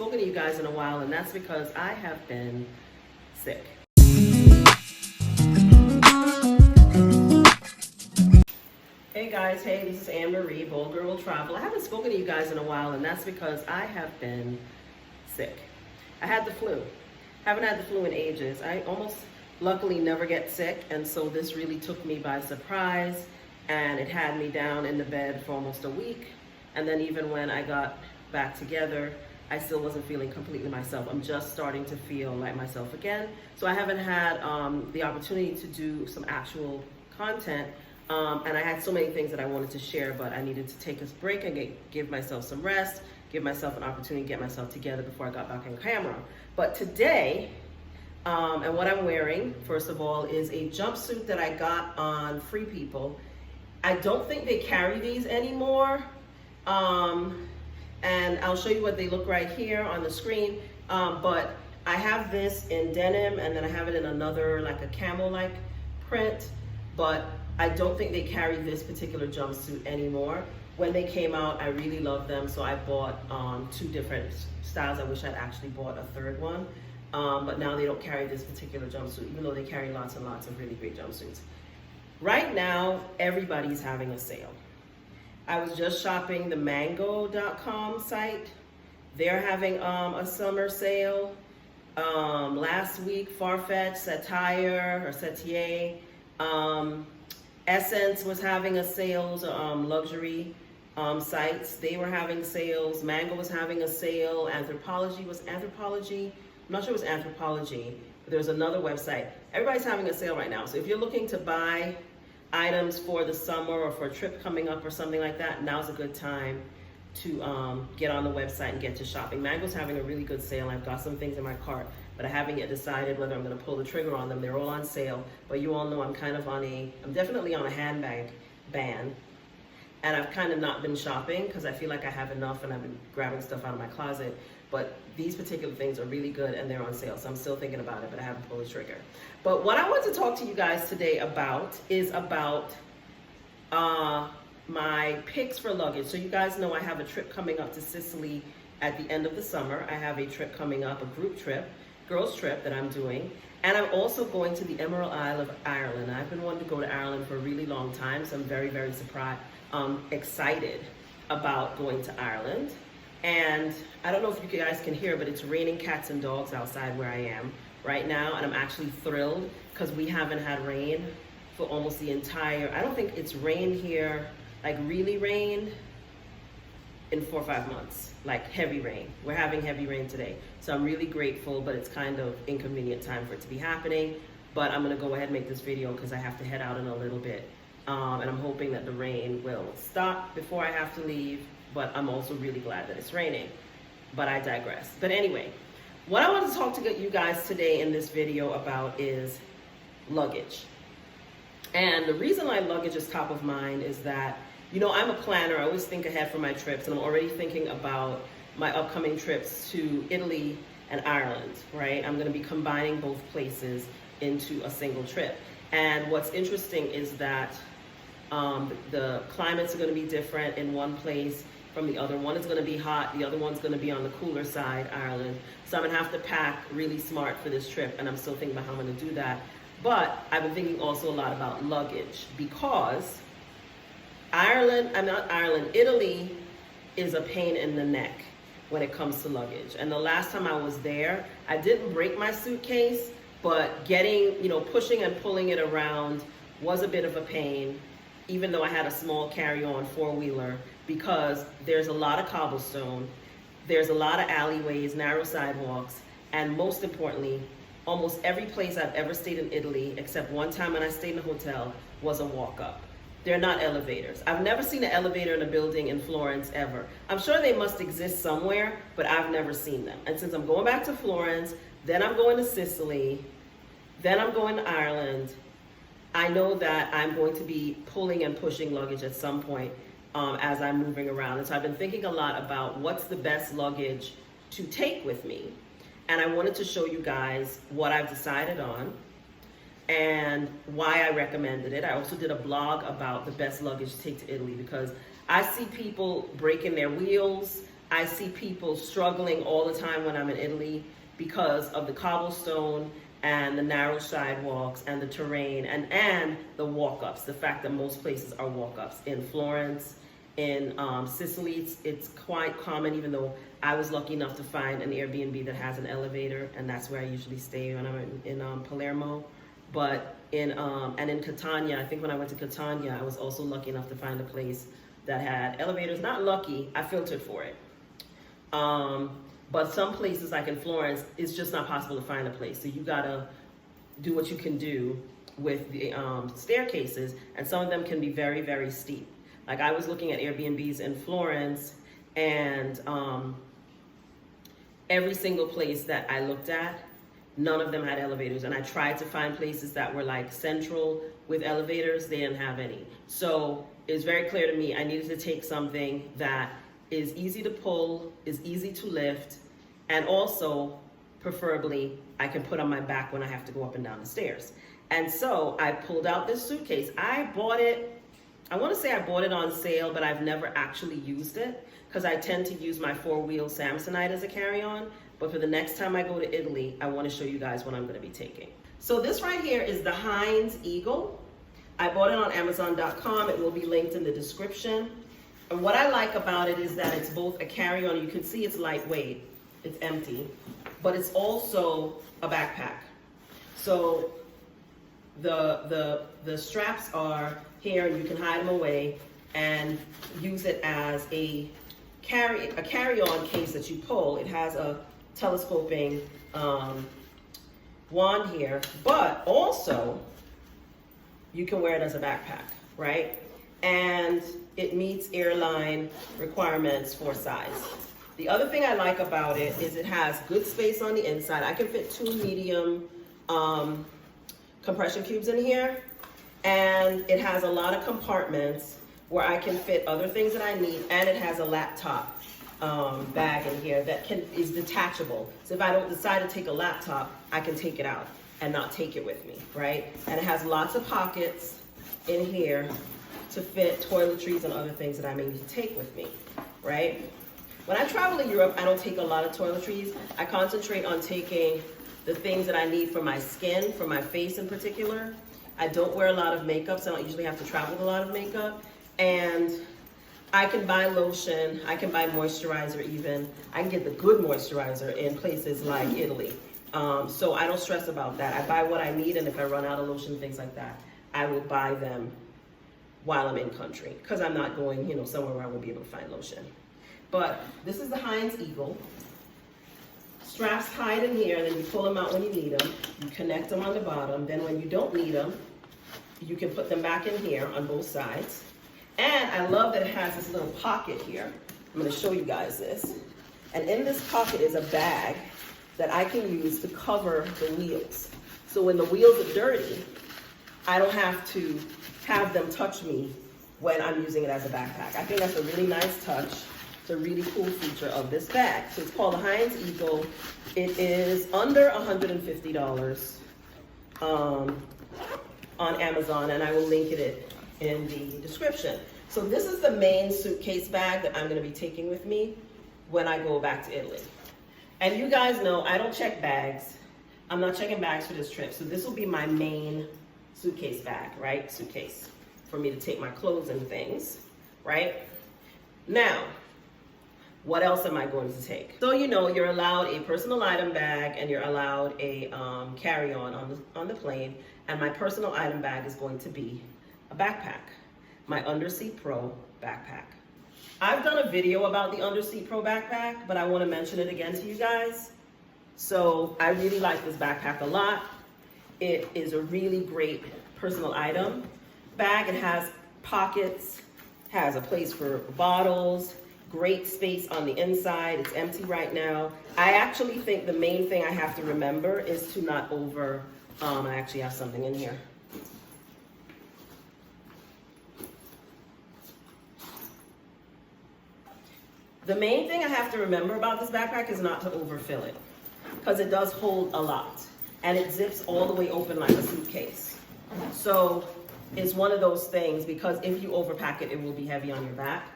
spoken to you guys in a while, and that's because I have been sick. Hey guys, hey, this is Anne Marie, Bold Girl Will Travel. I haven't spoken to you guys in a while, and that's because I have been sick. I had the flu. Haven't had the flu in ages. I almost luckily never get sick, and so this really took me by surprise, and it had me down in the bed for almost a week. And then even when I got back together, I still wasn't feeling completely myself. I'm just starting to feel like myself again. So I haven't had the opportunity to do some actual content. And I had so many things that I wanted to share, but I needed to take a break and give myself some rest, give myself an opportunity to get myself together before I got back on camera. But today, and what I'm wearing, first of all, is a jumpsuit that I got on Free People. I don't think they carry these anymore. And I'll show you what they look right here on the screen. But I have this in denim, and then I have it in another, like a camel-like print. But I don't think they carry this particular jumpsuit anymore. When they came out, I really loved them, so I bought two different styles. I wish I'd actually bought a third one. But now they don't carry this particular jumpsuit, even though they carry lots and lots of really great jumpsuits. Right now, everybody's having a sale. I was just shopping the mango.com site. They're having a summer sale. Last week, Farfetch, Satier, Essence was having a sales, luxury sites. They were having sales. Mango was having a sale. Anthropology? I'm not sure it was Anthropology. But there's another website. Everybody's having a sale right now. So if you're looking to buy items for the summer or for a trip coming up or something like that, now's a good time to get on the website and get to shopping. Mango's having a really good sale. I've got some things in my cart, but I haven't yet decided whether I'm gonna pull the trigger on them. They're all on sale, but you all know I'm definitely on a handbag ban, and I've kind of not been shopping because I feel like I have enough and I've been grabbing stuff out of my closet, but these particular things are really good and they're on sale, so I'm still thinking about it, but I haven't pulled the trigger. But what I want to talk to you guys today about is about my picks for luggage. So you guys know I have a trip coming up to Sicily at the end of the summer. I have a trip coming up, a group trip, girls trip that I'm doing. And I'm also going to the Emerald Isle of Ireland. I've been wanting to go to Ireland for a really long time, so I'm very, very excited about going to Ireland. And I don't know if you guys can hear, but it's raining cats and dogs outside where I am right now. And I'm actually thrilled because we haven't had rain for almost the entire, I don't think it's rained here, like really rained in 4 or 5 months, like heavy rain. We're having heavy rain today. So I'm really grateful, but it's kind of inconvenient time for it to be happening. But I'm gonna go ahead and make this video because I have to head out in a little bit. And I'm hoping that the rain will stop before I have to leave, but I'm also really glad that it's raining, but I digress. But anyway, what I want to talk to you guys today in this video about is luggage. And the reason why luggage is top of mind is that, you know, I'm a planner. I always think ahead for my trips, and I'm already thinking about my upcoming trips to Italy and Ireland, right? I'm gonna be combining both places into a single trip. And what's interesting is that the climates are gonna be different in one place from the other. One is gonna be hot, the other one's gonna be on the cooler side, Ireland. So I'm gonna have to pack really smart for this trip, and I'm still thinking about how I'm gonna do that. But I've been thinking also a lot about luggage because Italy is a pain in the neck when it comes to luggage. And the last time I was there, I didn't break my suitcase, but pushing and pulling it around was a bit of a pain, even though I had a small carry-on four-wheeler, because there's a lot of cobblestone, there's a lot of alleyways, narrow sidewalks, and most importantly, almost every place I've ever stayed in Italy, except one time when I stayed in a hotel, was a walk-up. They're not elevators. I've never seen an elevator in a building in Florence ever. I'm sure they must exist somewhere, but I've never seen them. And since I'm going back to Florence, then I'm going to Sicily, then I'm going to Ireland, I know that I'm going to be pulling and pushing luggage at some point as I'm moving around. And so I've been thinking a lot about what's the best luggage to take with me. And I wanted to show you guys what I've decided on and why I recommended it. I also did a blog about the best luggage to take to Italy because I see people breaking their wheels. I see people struggling all the time when I'm in Italy because of the cobblestone and the narrow sidewalks and the terrain and the walk-ups, the fact that most places are walk-ups. In Florence, in Sicily, it's quite common, even though I was lucky enough to find an Airbnb that has an elevator, and that's where I usually stay when I'm in Palermo. But in Catania, I think when I went to Catania, I was also lucky enough to find a place that had elevators. Not lucky, I filtered for it. But some places, like in Florence, it's just not possible to find a place. So you gotta do what you can do with the staircases, and some of them can be very, very steep. Like I was looking at Airbnbs in Florence, and every single place that I looked at, none of them had elevators. And I tried to find places that were like central with elevators, they didn't have any. So it's very clear to me I needed to take something that is easy to pull, is easy to lift, and also, preferably, I can put on my back when I have to go up and down the stairs. And so I pulled out this suitcase. I bought it, I want to say I bought it on sale, but I've never actually used it because I tend to use my 4-wheel Samsonite as a carry-on. But for the next time I go to Italy, I want to show you guys what I'm going to be taking. So this right here is the Hynes Eagle. I bought it on Amazon.com. It will be linked in the description. And what I like about it is that it's both a carry-on. You can see it's lightweight. It's empty. But it's also a backpack. So the straps are here, and you can hide them away and use it as a carry-on case that you pull. It has a telescoping wand here, but also you can wear it as a backpack, right? And it meets airline requirements for size. The other thing I like about it is it has good space on the inside. I can fit 2 medium compression cubes in here, and it has a lot of compartments where I can fit other things that I need, and it has a laptop bag in here that is detachable. So if I don't decide to take a laptop, I can take it out and not take it with me, right? And it has lots of pockets in here to fit toiletries and other things that I may need to take with me, right? When I travel to Europe, I don't take a lot of toiletries. I concentrate on taking the things that I need for my skin, for my face in particular. I don't wear a lot of makeup, so I don't usually have to travel with a lot of makeup. And I can buy lotion, I can buy moisturizer even. I can get the good moisturizer in places like Italy. So I don't stress about that. I buy what I need, and if I run out of lotion, things like that, I will buy them while I'm in country, because I'm not going, somewhere where I won't be able to find lotion. But this is the Hynes Eagle. Straps tied in here, and then you pull them out when you need them. You connect them on the bottom. Then when you don't need them, you can put them back in here on both sides. And I love that it has this little pocket here. I'm going to show you guys this. And in this pocket is a bag that I can use to cover the wheels. So when the wheels are dirty, I don't have to have them touch me when I'm using it as a backpack. I think that's a really nice touch. It's a really cool feature of this bag. So it's called the Hynes Eagle. It is under $150 on Amazon, and I will link it in the description. So this is the main suitcase bag that I'm going to be taking with me when I go back to Italy. And you guys know I don't check bags. I'm not checking bags for this trip. So this will be my main suitcase bag, right? Suitcase for me to take my clothes and things, right? Now, what else am I going to take? So you're allowed a personal item bag, and you're allowed a carry-on on the plane. And my personal item bag is going to be a backpack, my Underseat Pro backpack. I've done a video about the Underseat Pro backpack, but I want to mention it again to you guys. So I really like this backpack a lot. It is a really great personal item bag. It has pockets, has a place for bottles, great space on the inside. It's empty right now. I actually think the main thing I have to remember is to not I actually have something in here. The main thing I have to remember about this backpack is not to overfill it, because it does hold a lot, and it zips all the way open like a suitcase. So it's one of those things, because if you overpack it, it will be heavy on your back.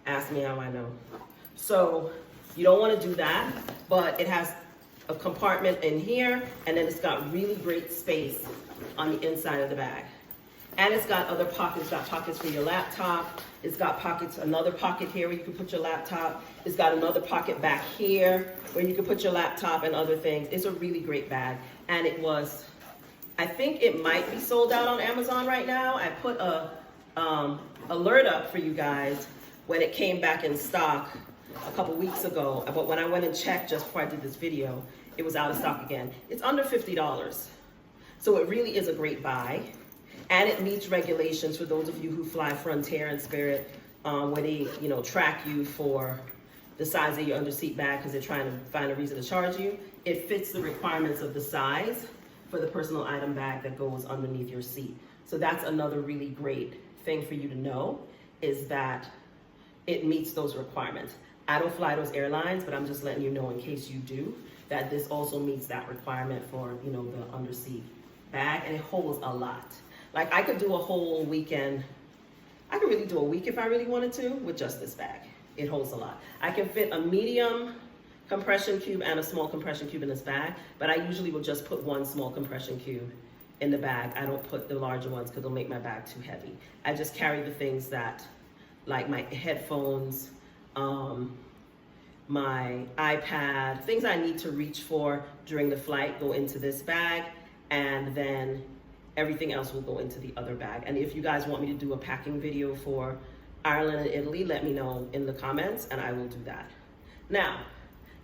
Ask me how I know. So You don't want to do that, but it has a compartment in here, and then it's got really great space on the inside of the bag. And it's got other pockets. It's got pockets for your laptop. It's got pockets, another pocket here where you can put your laptop. It's got another pocket back here where you can put your laptop and other things. It's a really great bag. And it was, I think it might be sold out on Amazon right now. I put a alert up for you guys when it came back in stock a couple weeks ago. But when I went and checked just before I did this video, it was out of stock again. It's under $50. So it really is a great buy. And it meets regulations for those of you who fly Frontier and Spirit, where they, track you for the size of your underseat bag because they're trying to find a reason to charge you. It fits the requirements of the size for the personal item bag that goes underneath your seat. So that's another really great thing for you to know, is that it meets those requirements. I don't fly those airlines, but I'm just letting you know in case you do, that this also meets that requirement for, the underseat bag, and it holds a lot. Like, I could do a whole weekend. I could really do a week if I really wanted to with just this bag. It holds a lot. I can fit a medium compression cube and a small compression cube in this bag, but I usually will just put one small compression cube in the bag. I don't put the larger ones because they'll make my bag too heavy. I just carry the things that, like my headphones, my iPad, things I need to reach for during the flight go into this bag, and then everything else will go into the other bag. And if you guys want me to do a packing video for Ireland and Italy, let me know in the comments and I will do that. Now,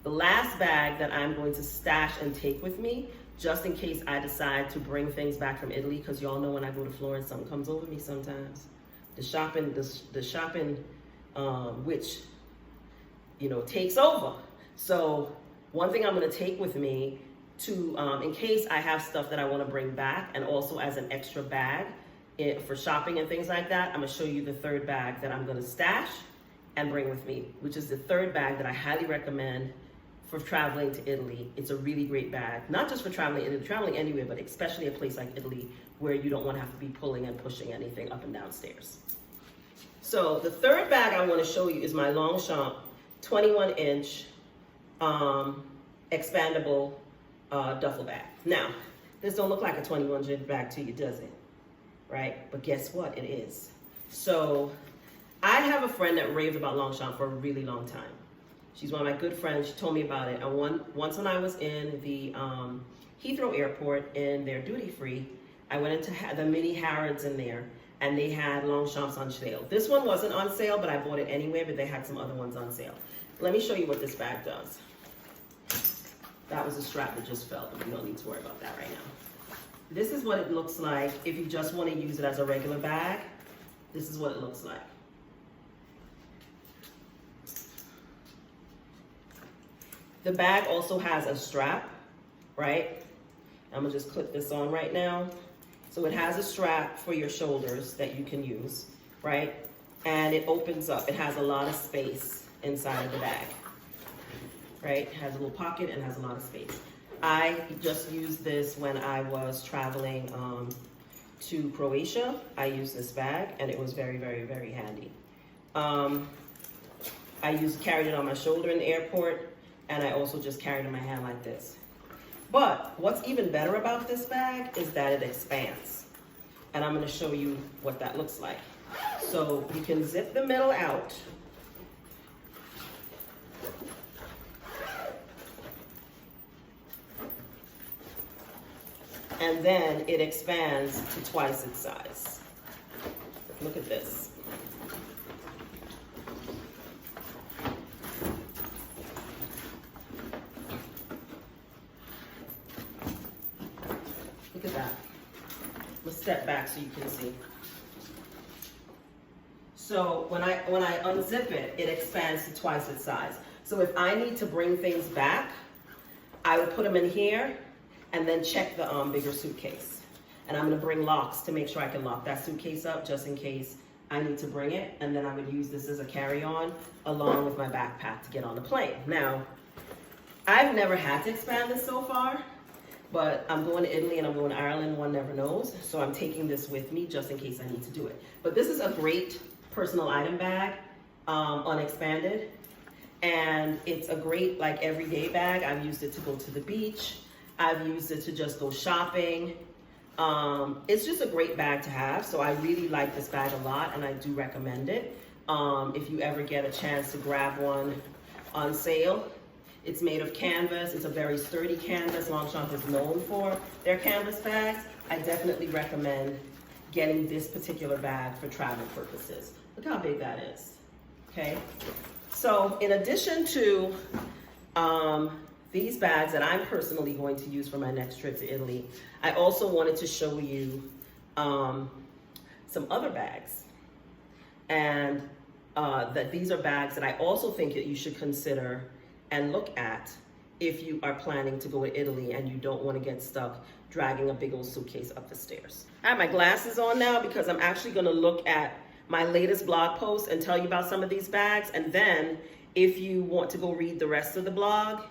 the last bag that I'm going to stash and take with me, just in case I decide to bring things back from Italy, because y'all know when I go to Florence, something comes over me sometimes. The shopping, which, takes over. So one thing I'm gonna take with me to, in case I have stuff that I want to bring back, and also as an extra bag for shopping and things like that, I'm going to show you the third bag that I'm going to stash and bring with me, which is the third bag that I highly recommend for traveling to Italy. It's a really great bag, not just for traveling anywhere, but especially a place like Italy where you don't want to have to be pulling and pushing anything up and down stairs. So the third bag I want to show you is my Longchamp 21-inch expandable duffel bag. Now, this don't look like a 21-inch bag to you, does it? Right? But guess what? It is. So I have a friend that raved about Longchamp for a really long time. She's one of my good friends. She told me about it. And once when I was in the Heathrow Airport in their duty free, I went into the mini Harrods in there, and they had Longchamps on sale. This one wasn't on sale, but I bought it anyway, but they had some other ones on sale. Let me show you what this bag does. That was a strap that just fell, but you don't need to worry about that right now. This is what it looks like if you just want to use it as a regular bag. This is what it looks like. The bag also has a strap, right? I'm gonna just clip this on right now. So it has a strap for your shoulders that you can use, right? And it opens up. It has a lot of space inside of the bag. Right? It has a little pocket and has a lot of space. I just used this when I was traveling to Croatia. I used this bag and it was very, very, very handy. I carried it on my shoulder in the airport, and I also just carried it in my hand like this. But what's even better about this bag is that it expands. And I'm gonna show you what that looks like. So you can zip the middle out. And then it expands to twice its size. Look at this. Look at that. Let's step back so you can see. So when I unzip it, it expands to twice its size. So if I need to bring things back, I would put them in here and then check the bigger suitcase. And I'm gonna bring locks to make sure I can lock that suitcase up just in case I need to bring it. And then I would use this as a carry-on along with my backpack to get on the plane. Now, I've never had to expand this so far, but I'm going to Italy and I'm going to Ireland, one never knows. So I'm taking this with me just in case I need to do it. But this is a great personal item bag, unexpanded. And it's a great like everyday bag. I've used it to go to the beach. I've used it to just go shopping. It's just a great bag to have. So I really like this bag a lot, and I do recommend it. If you ever get a chance to grab one on sale. It's made of canvas. It's a very sturdy canvas. Longchamp is known for their canvas bags. I definitely recommend getting this particular bag for travel purposes. Look how big that is, okay? So in addition to these bags that I'm personally going to use for my next trip to Italy, I also wanted to show you some other bags. And that these are bags that I also think that you should consider and look at if you are planning to go to Italy and you don't want to get stuck dragging a big old suitcase up the stairs. I have my glasses on now because I'm actually going to look at my latest blog post and tell you about some of these bags. And then if you want to go read the rest of the blog,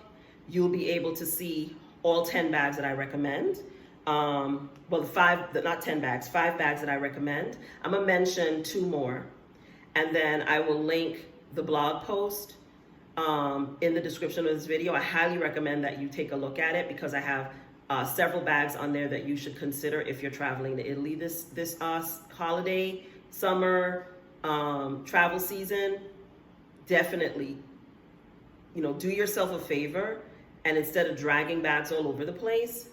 you'll be able to see all 10 bags that I recommend. Well, not 10 bags, 5 bags that I recommend. I'm going to mention 2 more. And then I will link the blog post in the description of this video. I highly recommend that you take a look at it because I have several bags on there that you should consider if you're traveling to Italy this holiday, summer, travel season. Definitely, do yourself a favor, and instead of dragging bags all over the place,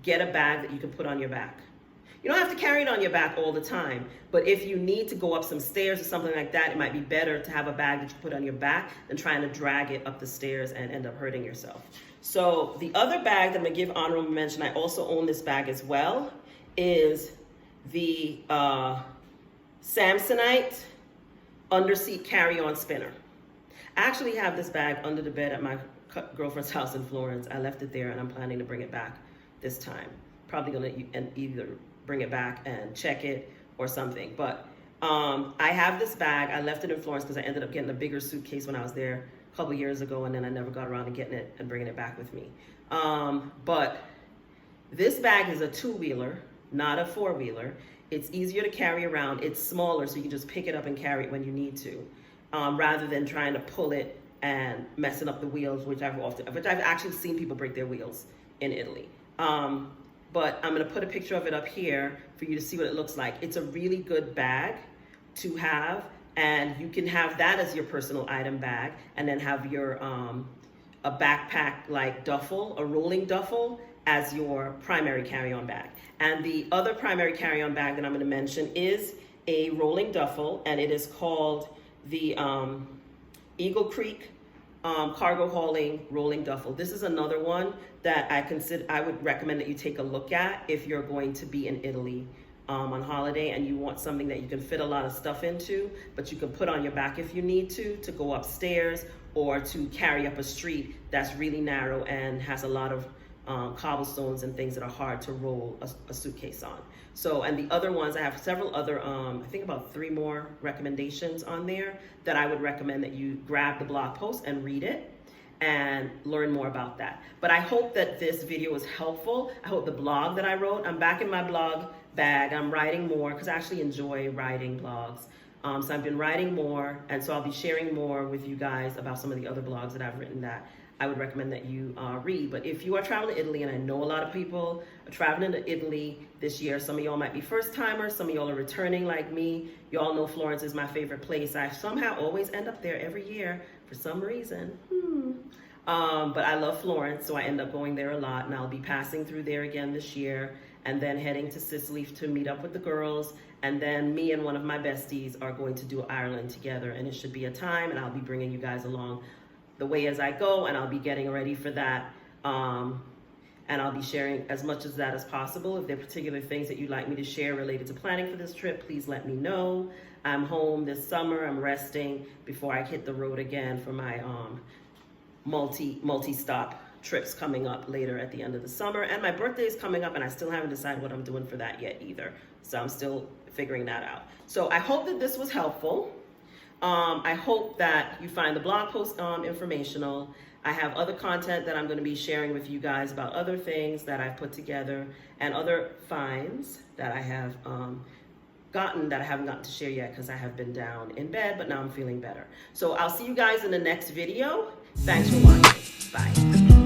get a bag that you can put on your back. You don't have to carry it on your back all the time, but if you need to go up some stairs or something like that, it might be better to have a bag that you put on your back than trying to drag it up the stairs and end up hurting yourself. So the other bag that I'm gonna give honorable mention, I also own this bag as well, is the Samsonite Underseat carry-on spinner. I actually have this bag under the bed at my girlfriend's house in Florence. I left it there and I'm planning to bring it back this time. Probably gonna either bring it back and check it or something. But I have this bag. I left it in Florence because I ended up getting a bigger suitcase when I was there a couple years ago, and then I never got around to getting it and bringing it back with me. But this bag is a 2-wheeler, not a 4-wheeler. It's easier to carry around. It's smaller, so you can just pick it up and carry it when you need to, rather than trying to pull it and messing up the wheels, which I've actually seen people break their wheels in Italy. But I'm gonna put a picture of it up here for you to see what it looks like. It's a really good bag to have, and you can have that as your personal item bag, and then have your a backpack like duffel, a rolling duffel, as your primary carry-on bag. And the other primary carry-on bag that I'm gonna mention is a rolling duffel, and it is called the Eagle Creek cargo hauling rolling duffel. This is another one that I would recommend that you take a look at if you're going to be in Italy on holiday and you want something that you can fit a lot of stuff into, but you can put on your back if you need to go upstairs or to carry up a street that's really narrow and has a lot of cobblestones and things that are hard to roll a suitcase on. So, and the other ones, I have several other, I think about 3 more recommendations on there that I would recommend that you grab the blog post and read it and learn more about that. But I hope that this video was helpful. I hope the blog that I wrote, I'm back in my blog bag. I'm writing more because I actually enjoy writing blogs. So I've been writing more, and so I'll be sharing more with you guys about some of the other blogs that I've written that I would recommend that you read. But if you are traveling to Italy, and I know a lot of people are traveling to Italy this year, some of y'all might be first timers, some of y'all are returning like me. Y'all know Florence is my favorite place. I somehow always end up there every year for some reason. But I love Florence, so I end up going there a lot, and I'll be passing through there again this year, and then heading to Sicily to meet up with the girls, and then me and one of my besties are going to do Ireland together, and it should be a time, and I'll be bringing you guys along the way as I go, and I'll be getting ready for that, and I'll be sharing as much of that as possible. If there are particular things that you'd like me to share related to planning for this trip, please let me know. I'm home this summer. I'm resting before I hit the road again for my multi-stop trips coming up later at the end of the summer. And my birthday is coming up, and I still haven't decided what I'm doing for that yet either. So I'm still figuring that out. So I hope that this was helpful. I hope that you find the blog post informational. I have other content that I'm going to be sharing with you guys about other things that I've put together and other finds that I have gotten that I haven't gotten to share yet because I have been down in bed, but now I'm feeling better. So I'll see you guys in the next video. Thanks for watching. Bye.